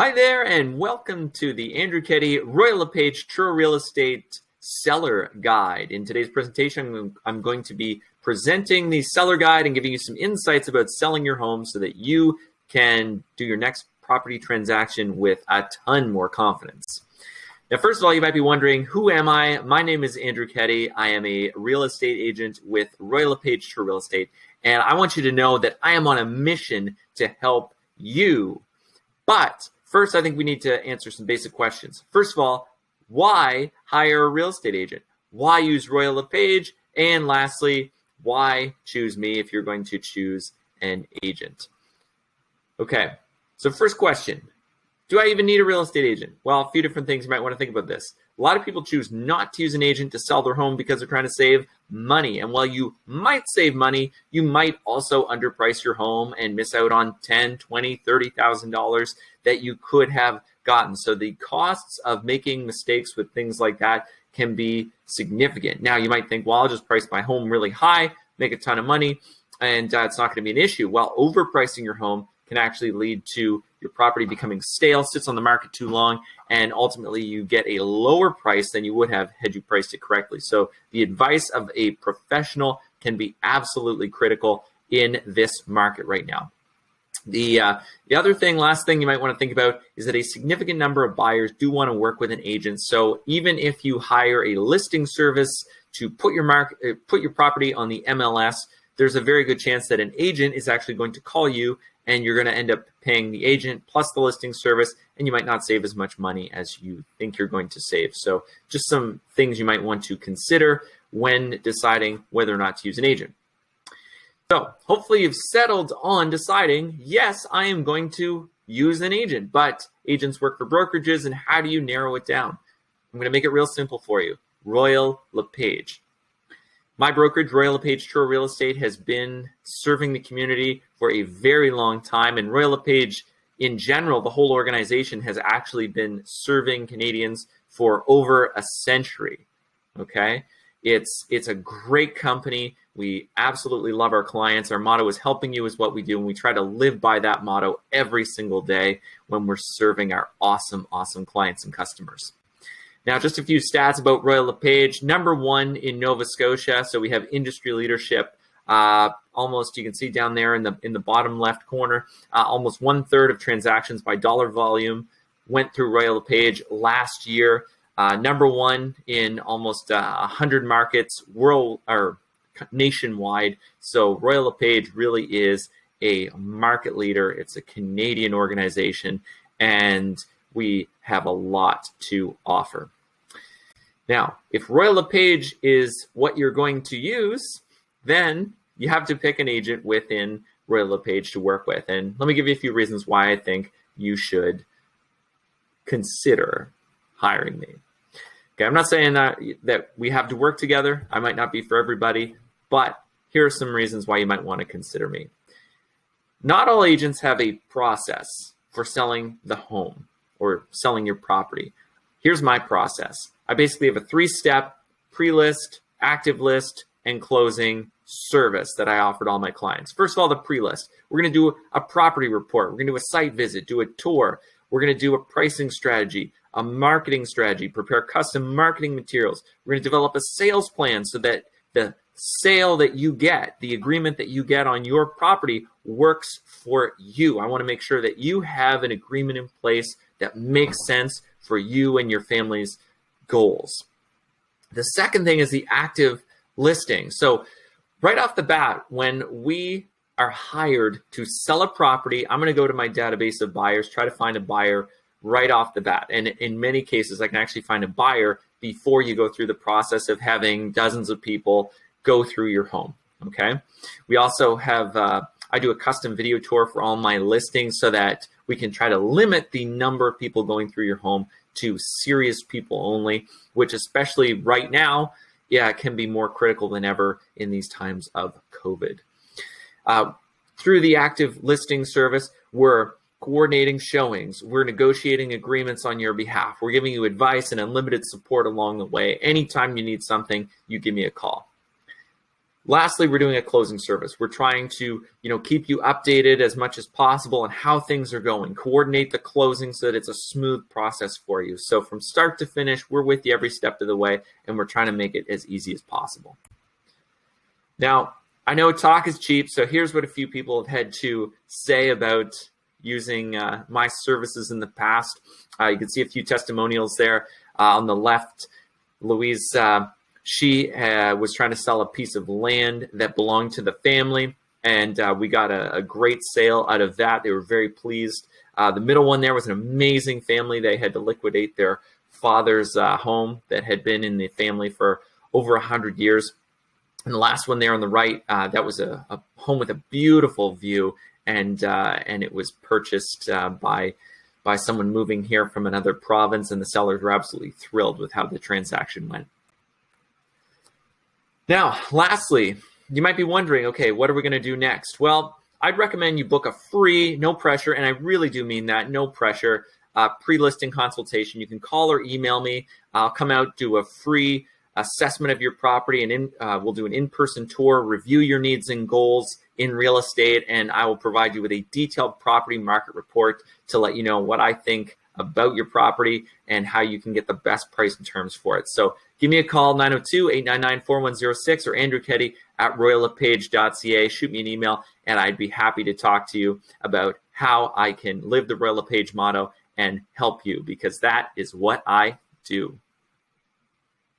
Hi there, and welcome to the Andrew Keddy Royal LePage Truro Real Estate Seller Guide. In today's presentation, I'm going to be presenting the seller guide and giving you some insights about selling your home so that you can do your next property transaction with a ton more confidence. Now, first of all, you might be wondering, who am I? My name is Andrew Keddy. I am a real estate agent with Royal LePage Truro Real Estate, and I want you to know that I am on a mission to help you. But first, I think we need to answer some basic questions. First of all, why hire a real estate agent? Why use Royal LePage? And lastly, why choose me if you're going to choose an agent? Okay, so first question, do I even need a real estate agent? Well, a few different things you might want to think about this. A lot of people choose not to use an agent to sell their home because they're trying to save money. And while you might save money, you might also underprice your home and miss out on $10,000, $20,000, $30,000 that you could have gotten. So the costs of making mistakes with things like that can be significant. Now, you might think, well, I'll just price my home really high, make a ton of money, and it's not going to be an issue. Well, overpricing your home can actually lead to your property becoming stale, sits on the market too long, and ultimately you get a lower price than you would have had you priced it correctly. So the advice of a professional can be absolutely critical in this market right now. The last thing you might want to think about is that a significant number of buyers do want to work with an agent. So even if you hire a listing service to put your property on the MLS, there's a very good chance that an agent is actually going to call you, and you're going to end up paying the agent plus the listing service, and you might not save as much money as you think you're going to save. So just some things you might want to consider when deciding whether or not to use an agent. So hopefully you've settled on deciding, yes, I am going to use an agent, but agents work for brokerages, and how do you narrow it down? I'm going to make it real simple for you. Royal LePage. My brokerage, Royal LePage Truro Real Estate, has been serving the community for a very long time, and Royal LePage in general, the whole organization, has actually been serving Canadians for over a century. Okay, it's a great company. We absolutely love our clients. Our motto is helping you is what we do, and we try to live by that motto every single day when we're serving our awesome clients and customers. Now, just a few stats about Royal LePage. Number one in Nova Scotia, so we have industry leadership. Almost, you can see down there in the bottom left corner, almost 1/3 of transactions by dollar volume went through Royal LePage last year. Number one in almost 100 markets nationwide. So Royal LePage really is a market leader. It's a Canadian organization, and we have a lot to offer. Now, if Royal LePage is what you're going to use, then you have to pick an agent within Royal LePage to work with. And let me give you a few reasons why I think you should consider hiring me. Okay, I'm not saying that we have to work together. I might not be for everybody, but here are some reasons why you might want to consider me. Not all agents have a process for selling the home or selling your property. Here's my process. I basically have a 3-step pre-list, active list, and closing service that I offer to all my clients. First of all, the pre-list. We're going to do a property report. We're going to do a site visit, do a tour. We're going to do a pricing strategy, a marketing strategy, prepare custom marketing materials. We're going to develop a sales plan so that the sale that you get, the agreement that you get on your property works for you. I want to make sure that you have an agreement in place that makes sense for you and your family's goals. The second thing is the active listing. So right off the bat, when we are hired to sell a property, I'm going to go to my database of buyers, try to find a buyer right off the bat. And in many cases, I can actually find a buyer before you go through the process of having dozens of people go through your home. Okay. We also have, I do a custom video tour for all my listings so that we can try to limit the number of people going through your home to serious people only, which especially right now, can be more critical than ever in these times of COVID. Through the active listing service, we're coordinating showings. We're negotiating agreements on your behalf. We're giving you advice and unlimited support along the way. Anytime you need something, you give me a call. Lastly, we're doing a closing service. We're trying to, keep you updated as much as possible on how things are going, coordinate the closing so that it's a smooth process for you. So from start to finish, we're with you every step of the way, and we're trying to make it as easy as possible. Now, I know talk is cheap, so here's what a few people have had to say about using my services in the past. You can see a few testimonials there. On the left, Louise, she was trying to sell a piece of land that belonged to the family, and we got a great sale out of that. They were very pleased. The middle one there was an amazing family. They had to liquidate their father's home that had been in the family for over 100 years. And the last one there on the right, that was a home with a beautiful view, and it was purchased by someone moving here from another province, and the sellers were absolutely thrilled with how the transaction went. Now, lastly, you might be wondering, okay, what are we going to do next? Well, I'd recommend you book a free, no pressure, and I really do mean that, no pressure, pre-listing consultation. You can call or email me. I'll come out, do a free assessment of your property, and we'll do an in-person tour, review your needs and goals in real estate, and I will provide you with a detailed property market report to let you know what I think about your property and how you can get the best price and terms for it. So give me a call, 902-899-4106, or andrewkeddy@royallepage.ca. Shoot me an email, and I'd be happy to talk to you about how I can live the Royal LePage motto and help you, because that is what I do.